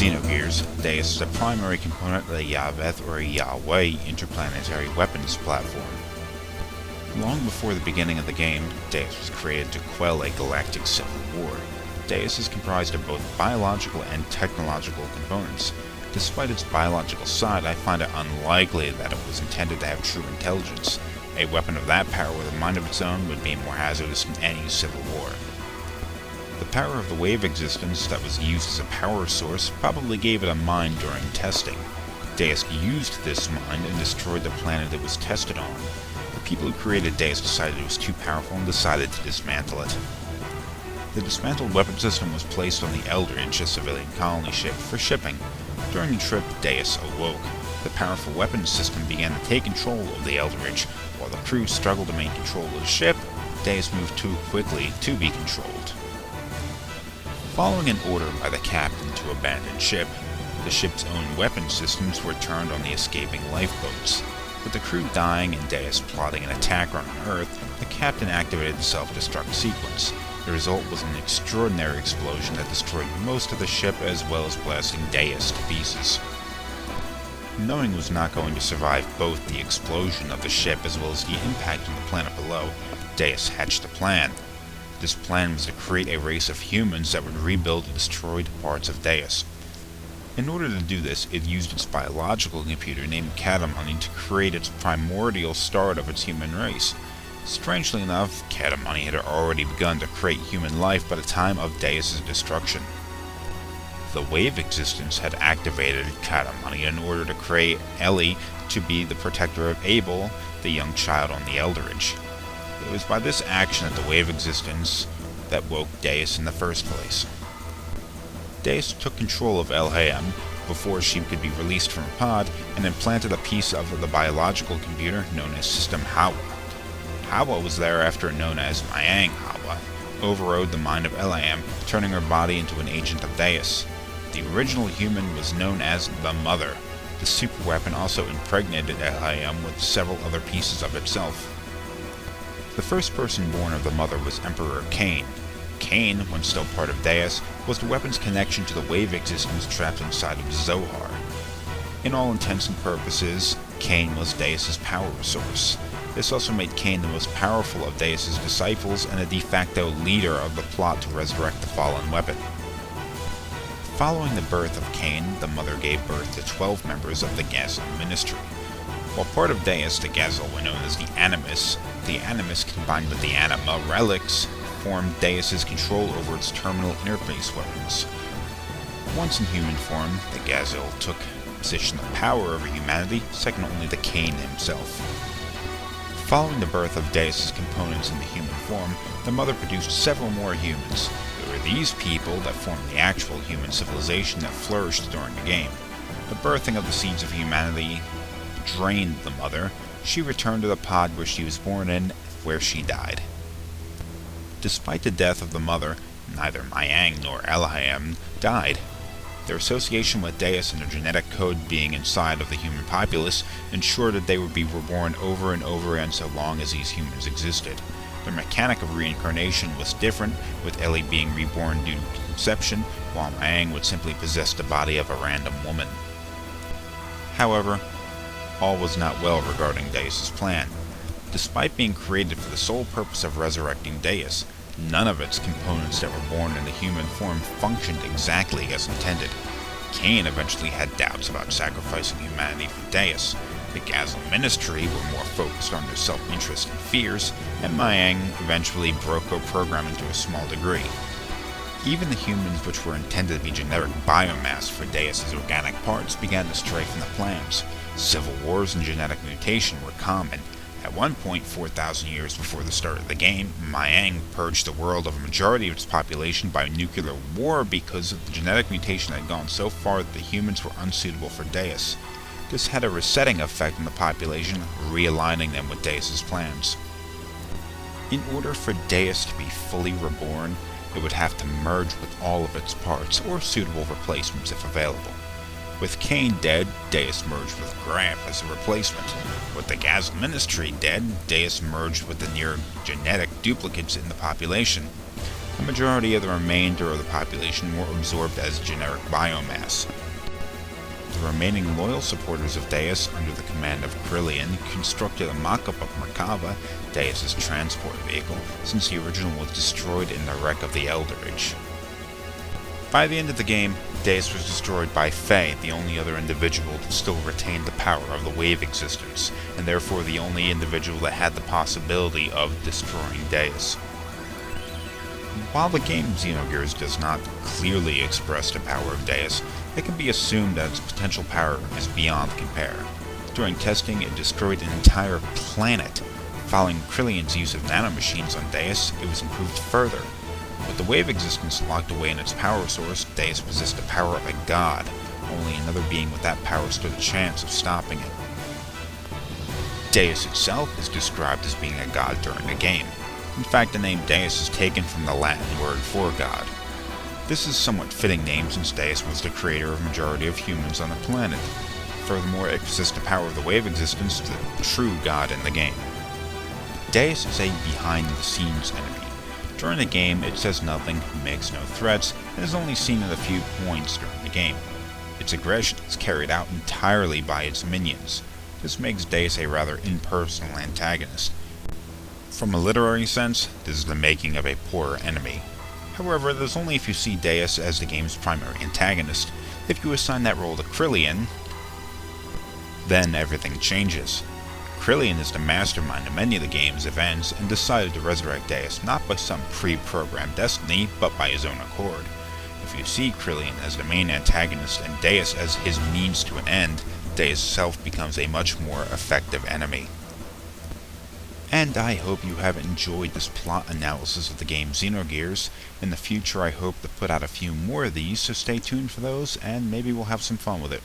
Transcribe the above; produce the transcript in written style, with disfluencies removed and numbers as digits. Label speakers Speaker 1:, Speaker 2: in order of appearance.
Speaker 1: Xenogears, Deus is a primary component of the Yaveth or Yahweh interplanetary weapons platform. Long before the beginning of the game, Deus was created to quell a galactic civil war. Deus is comprised of both biological and technological components. Despite its biological side, I find it unlikely that it was intended to have true intelligence. A weapon of that power with a mind of its own would be more hazardous than any civil war. The power of the wave existence that was used as a power source probably gave it a mind during testing. Deus used this mind and destroyed the planet it was tested on. The people who created Deus decided it was too powerful and decided to dismantle it. The dismantled weapon system was placed on the Eldridge, a civilian colony ship, for shipping. During the trip, Deus awoke. The powerful weapons system began to take control of the Eldridge. While the crew struggled to maintain control of the ship, Deus moved too quickly to be controlled. Following an order by the captain to abandon ship, the ship's own weapon systems were turned on the escaping lifeboats. With the crew dying and Deus plotting an attack on Earth, the captain activated the self-destruct sequence. The result was an extraordinary explosion that destroyed most of the ship as well as blasting Deus to pieces. Knowing it was not going to survive both the explosion of the ship as well as the impact on the planet below, Deus hatched a plan. This plan was to create a race of humans that would rebuild the destroyed parts of Deus. In order to do this, it used its biological computer named Katamani to create its primordial start of its human race. Strangely enough, Katamani had already begun to create human life by the time of Deus' destruction. The wave existence had activated Katamani in order to create Ellie to be the protector of Abel, the young child on the Eldridge. It was by this action that the wave existence that woke Deus in the first place. Deus took control of El-Hayam before she could be released from her pod and implanted a piece of the biological computer known as System Hawa. Hawa was thereafter known as Mayang Hawa, overrode the mind of El-Hayam, turning her body into an agent of Deus. The original human was known as the Mother. The superweapon also impregnated El-Hayam with several other pieces of itself. The first person born of the Mother was Emperor Cain. Cain, when still part of Deus, was the weapon's connection to the wave existence trapped inside of Zohar. In all intents and purposes, Cain was Deus' power source. This also made Cain the most powerful of Deus' disciples and a de facto leader of the plot to resurrect the fallen weapon. Following the birth of Cain, the Mother gave birth to 12 members of the Gazel ministry. While part of Deus, the Gazel were known as the Animus combined with the Anima relics formed Deus' control over its terminal interface weapons. Once in human form, the Gazel took a position of power over humanity, second only to Cain himself. Following the birth of Deus' components in the human form, the Mother produced several more humans. It were these people that formed the actual human civilization that flourished during the game. The birthing of the seeds of humanity drained the Mother. She returned to the pod where she was born in, where she died. Despite the death of the Mother, neither Mayang nor El-Hayam died. Their association with Deus and their genetic code being inside of the human populace ensured that they would be reborn over and over again so long as these humans existed. Their mechanic of reincarnation was different, with Ellie being reborn due to conception, while Mayang would simply possess the body of a random woman. However, all was not well regarding Deus' plan. Despite being created for the sole purpose of resurrecting Deus, none of its components that were born in the human form functioned exactly as intended. Cain eventually had doubts about sacrificing humanity for Deus. The Gazel ministry were more focused on their self-interest and fears, and Mayang eventually broke her programming to a small degree. Even the humans which were intended to be generic biomass for Deus' organic parts began to stray from the plans. Civil wars and genetic mutation were common. At one point, 4,000 years before the start of the game, Mayang purged the world of a majority of its population by nuclear war because of the genetic mutation had gone so far that the humans were unsuitable for Deus. This had a resetting effect on the population, realigning them with Deus' plans. In order for Deus to be fully reborn, it would have to merge with all of its parts, or suitable replacements if available. With Cain dead, Deus merged with Graf as a replacement. With the Gazel ministry dead, Deus merged with the near genetic duplicates in the population. The majority of the remainder of the population were absorbed as generic biomass. The remaining loyal supporters of Deus, under the command of Krillian, constructed a mock-up of Merkava, Deus' transport vehicle, since the original was destroyed in the wreck of the Eldritch. By the end of the game, Deus was destroyed by Faye, the only other individual that still retained the power of the Wave Existence, and therefore the only individual that had the possibility of destroying Deus. While the game Xenogears does not clearly express the power of Deus, it can be assumed that its potential power is beyond compare. During testing, it destroyed an entire planet. Following Krillian's use of nanomachines on Deus, it was improved further. With the Wave Existence locked away in its power source, Deus possessed the power of a god. Only another being with that power stood a chance of stopping it. Deus itself is described as being a god during the game. In fact, the name Deus is taken from the Latin word for god. This is a somewhat fitting name since Deus was the creator of the majority of humans on the planet. Furthermore, it possessed the power of the Wave Existence, the true god in the game. Deus is a behind-the-scenes enemy. During the game, it says nothing, makes no threats, and is only seen at a few points during the game. Its aggression is carried out entirely by its minions. This makes Deus a rather impersonal antagonist. From a literary sense, this is the making of a poorer enemy. However, this is only if you see Deus as the game's primary antagonist. If you assign that role to Krillian, then everything changes. Krillian is the mastermind of many of the game's events and decided to resurrect Deus not by some pre-programmed destiny, but by his own accord. If you see Krillian as the main antagonist and Deus as his means to an end, Deus self becomes a much more effective enemy. And I hope you have enjoyed this plot analysis of the game Xenogears. In the future I hope to put out a few more of these, so stay tuned for those and maybe we'll have some fun with it.